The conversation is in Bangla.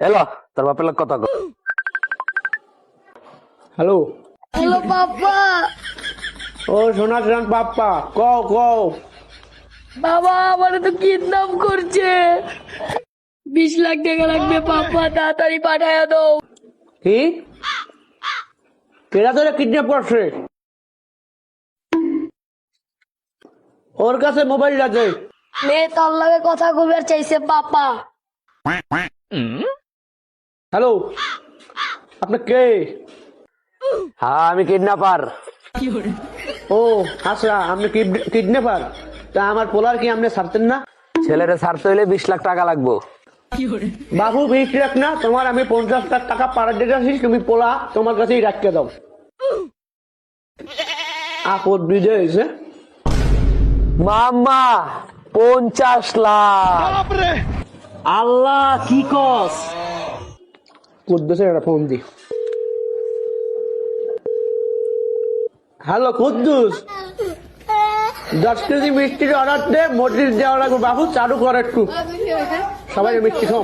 এলো তোর বাপের লোক কথা কও। হ্যালো। হ্যালো বাবা। ও সোনা সোনা পাপ্পা, কও কও। বাবা আমার তো কিডন্যাপ করছে। 20 লাখ টাকা লাগবে পাপা, তাড়াতাড়ি পাঠায় দাও। কি? কেরা তোরে কিডন্যাপ করছে? ওর কাছে মোবাইল আছে। মেয়ে তোর লগে কথা কইবার চাইছে পাপা। হ্যালো, আপনি কে? হ্যাঁ আমি কিডন্যাপার। ও আচ্ছা, আপনি কিডন্যাপার? তা আমার পোলার কি আপনি ছাড়তেন না? ছেলেরে ছাড়তে হইলে 20 লাখ টাকা লাগবো। বাবু 20 লাখ না, তোমার আমি 50 লাখ টাকা পাড়া দিতেছি, তুমি পোলা তোমার কাছেই রাখতে দাও। আপদ বিজয় হয়েছে। মাম্মা 50 লাখ। আল্লাহ কি কস? কুদ্দুসের একটা ফোন দি। হ্যালো কুদ্দুস, 10 কেজি মিষ্টির অর্ডার দে, মসজিদ দেওয়া লাগবে বাবু, চালু কর একটু, সবাই মিষ্টি খাও।